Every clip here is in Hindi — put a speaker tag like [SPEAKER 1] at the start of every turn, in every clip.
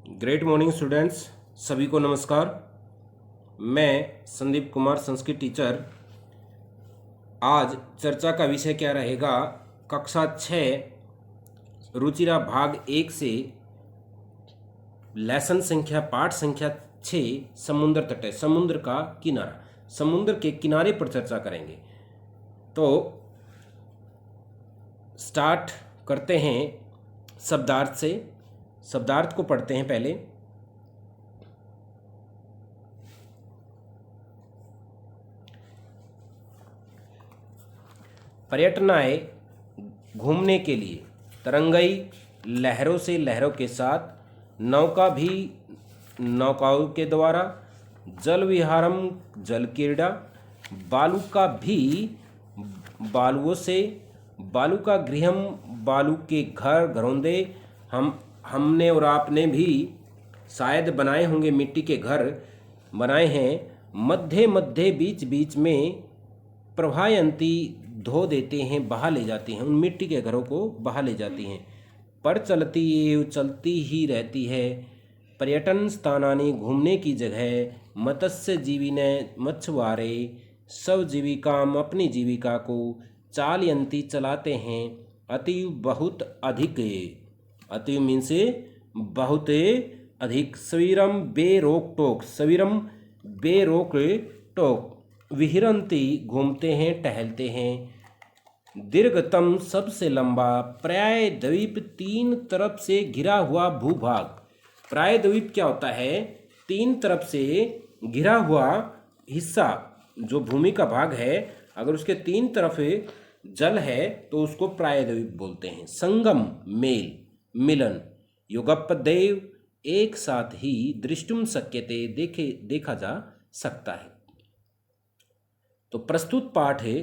[SPEAKER 1] ग्रेट मॉर्निंग स्टूडेंट्स, सभी को नमस्कार। मैं संदीप कुमार, संस्कृत टीचर। आज चर्चा का विषय क्या रहेगा? कक्षा 6 रुचिरा भाग 1 से लेसन संख्या पाठ संख्या 6 समुद्र तट है, समुद्र का किनारा, समुद्र के किनारे पर चर्चा करेंगे। तो स्टार्ट करते हैं शब्दार्थ से। शब्दार्थ को पढ़ते हैं पहले। पर्यटनाए घूमने के लिए, तरंगई लहरों से, लहरों के साथ, नौका भी नौकाओं के द्वारा, जल विहारम जल क्रीड़ा, बालू का भी बालुओं से, बालू का गृहम बालू के घर घरौंदे। हमने और आपने भी शायद बनाए होंगे, मिट्टी के घर बनाए हैं। मध्य मध्य बीच बीच में प्रभायंती धो देते हैं, बहा ले जाती हैं, उन मिट्टी के घरों को बहा ले जाती हैं। पर चलती ये चलती ही रहती है। पर्यटन स्थानानी घूमने की जगह, मत्स्य जीवी ने मछुआरे सब जीविकाम अपनी जीविका को, चालयंती चलाते हैं। अति बहुत अधिक, अति मीन से बहुत अधिक। सवीरम बेरोक टोक, सवीरम बेरोक टोक, विहरंती घूमते हैं, टहलते हैं। दीर्घतम सबसे लंबा, प्राय द्वीप 3 तरफ से घिरा हुआ भूभाग। प्राय द्वीप क्या होता है? 3 तरफ से घिरा हुआ हिस्सा, जो भूमि का भाग है, अगर उसके 3 तरफ जल है तो उसको प्रायद्वीप बोलते हैं। संगम मेल, मिलन। युगपदेव एक साथ ही, दृष्टुम शक्यते देखा जा सकता है। तो प्रस्तुत पाठ है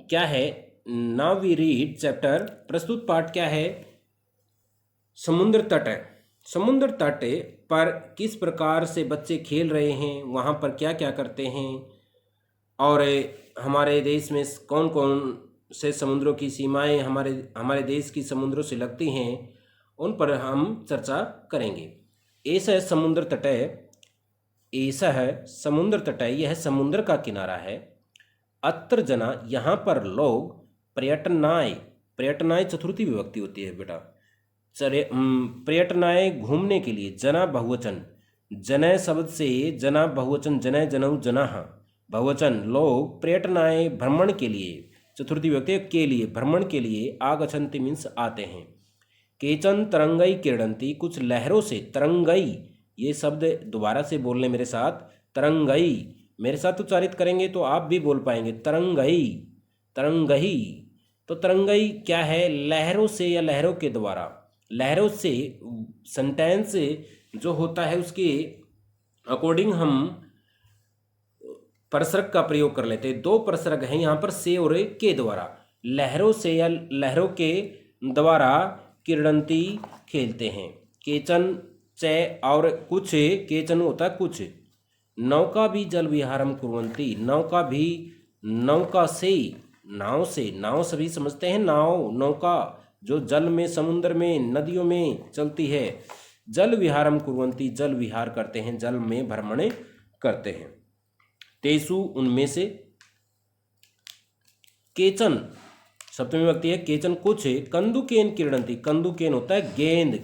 [SPEAKER 1] क्या है? Now we read chapter. प्रस्तुत पाठ क्या है? समुद्र तट है। समुद्र तट पर किस प्रकार से बच्चे खेल रहे हैं, वहाँ पर क्या क्या करते हैं, और हमारे देश में कौन कौन से समुद्रों की सीमाएं हमारे देश की समुद्रों से लगती हैं, उन पर हम चर्चा करेंगे। ऐसा समुद्र तट है, ऐसा है समुद्र तट है, यह समुद्र का किनारा है। अत्र जना, यहाँ पर लोग, पर्यटनाय, पर्यटनाय चतुर्थी विभक्ति होती है बेटा। पर्यटनाय घूमने के लिए, जना बहुवचन, जनय शब्द से जना बहुवचन, जनय जनऊ जनाः बहुवचन। लोग पर्यटनाय भ्रमण के लिए, चतुर्थी विभक्ति के लिए, भ्रमण के लिए, आगच्छन्ति मीन्स आते हैं। केचन तरंगई क्रीडन्ति, कुछ लहरों से, तरंगई, ये शब्द दोबारा से बोलने मेरे साथ, तरंगई, मेरे साथ उच्चारित करेंगे तो आप भी बोल पाएंगे। तरंगई, तरंगई। तो तरंगई क्या है? लहरों से या लहरों के द्वारा। लहरों से सेंटेंस जो होता है उसके अकॉर्डिंग हम परसर्ग का प्रयोग कर लेते हैं। 2 परसर्ग हैं यहाँ पर, से और के द्वारा। लहरों से या लहरों के द्वारा क्रीडंती खेलते हैं। केचन च और कुछ, केचन होता है कुछ। नौका भी जल विहारम कुर्वन्ति, नौका भी नौका से, नाव से, नाव सभी समझते हैं, नाव नौका जो जल में, समुद्र में, नदियों में चलती है। जल विहारम कुर्वन्ति, जल विहार करते हैं, जल में भ्रमण करते हैं। तेसु, उनमें से। केचन सप्तमी विभक्ति है, केचन कुछ। कंदुकेन क्रीडन्ति, कंदुकेन होता है गेंद।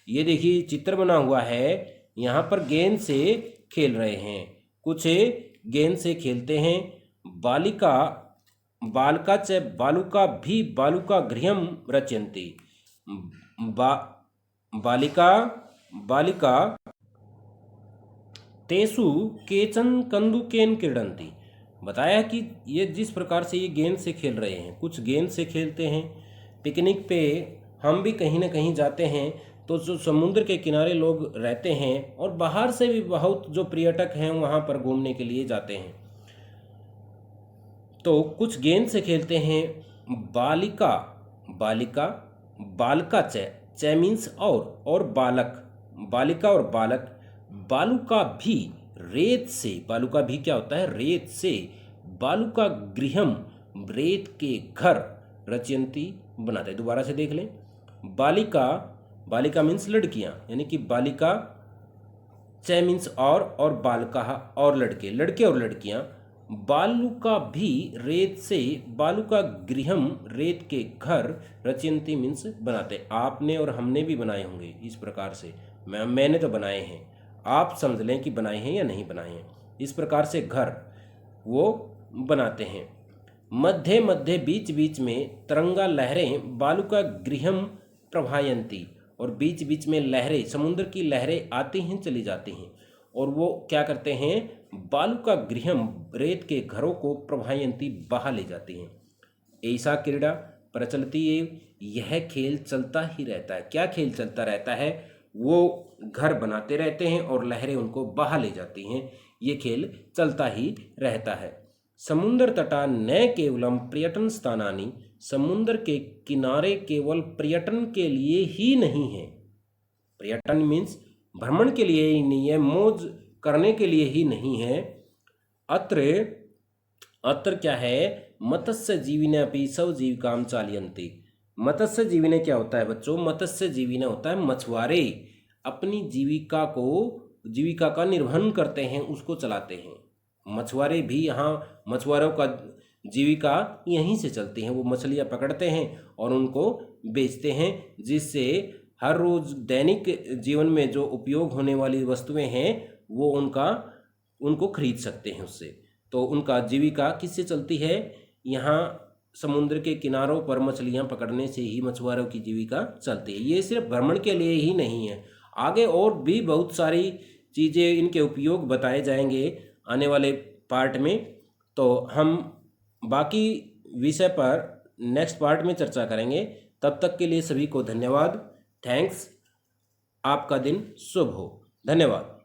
[SPEAKER 1] ये देखिए चित्र बना हुआ है, यहाँ पर गेंद से खेल रहे हैं, कुछ गेंद से खेलते हैं। बालिका, बालका च बालुका भी बालुका गृहम रचयन्ति, बालिका, बालिका। तेसु केचन कंदुकेन क्रीडन्ति, बताया कि ये जिस प्रकार से ये गेंद से खेल रहे हैं, कुछ गेंद से खेलते हैं। पिकनिक पे हम भी कहीं ना कहीं जाते हैं तो जो समुद्र के किनारे लोग रहते हैं, और बाहर से भी बहुत जो पर्यटक हैं वहाँ पर घूमने के लिए जाते हैं, तो कुछ गेंद से खेलते हैं। बालिका, बालिका, बालका च मीन्स और बालक, बालिका और बालक। बालुका भी रेत से, बालुका भी क्या होता है? रेत से। बालुका गृहम, रेत के घर, रचयंती बनाते। दोबारा से देख लें। बालिका, बालिका मीन्स लड़कियां, यानी कि बालिका, च मीन्स और बालिका और लड़के, लड़के और लड़कियां। बालुका भी रेत से, बालुका गृहम रेत के घर, रचयन्ति मीन्स बनाते। आपने और हमने भी बनाए होंगे इस प्रकार से, मैंने तो बनाए हैं, आप समझ लें कि बनाए हैं या नहीं बनाए हैं। इस प्रकार से घर वो बनाते हैं। मध्य मध्य बीच बीच में तरंगा लहरें बालुका गृहम प्रभायंती, और बीच बीच में लहरें, समुद्र की लहरें आती हैं चली जाती हैं, और वो क्या करते हैं, बालुका गृहम रेत के घरों को प्रभायंती बहा ले जाती हैं। ऐसा क्रीड़ा प्रचलती है, यह खेल चलता ही रहता है। क्या खेल चलता रहता है, वो घर बनाते रहते हैं और लहरें उनको बहा ले जाती हैं, ये खेल चलता ही रहता है। समुद्र तटा न केवलम पर्यटन स्थानानि, समुद्र के किनारे केवल पर्यटन के लिए ही नहीं है। पर्यटन मीन्स भ्रमण के लिए ही नहीं है, मौज करने के लिए ही नहीं है। अत्र अत्र क्या है, मत्स्य जीविने अपि स्वजीविकाम चालयन्ति। मत्स्य जीविने क्या होता है बच्चों, मत्स्य जीविने होता है मछुआरे अपनी जीविका का निर्वहन करते हैं, उसको चलाते हैं। मछुआरे भी, यहाँ मछुआरों का जीविका यहीं से चलती है, वो मछलियाँ पकड़ते हैं और उनको बेचते हैं, जिससे हर रोज़ दैनिक जीवन में जो उपयोग होने वाली वस्तुएं हैं वो उनको खरीद सकते हैं उससे। तो उनका जीविका किससे चलती है, यहाँ समुद्र के किनारों पर मछलियाँ पकड़ने से ही मछुआरों की जीविका चलती है। ये सिर्फ भ्रमण के लिए ही नहीं है, आगे और भी बहुत सारी चीज़ें, इनके उपयोग बताए जाएंगे आने वाले पार्ट में। तो हम बाकी विषय पर नेक्स्ट पार्ट में चर्चा करेंगे। तब तक के लिए सभी को धन्यवाद। थैंक्स। आपका दिन शुभ हो। धन्यवाद।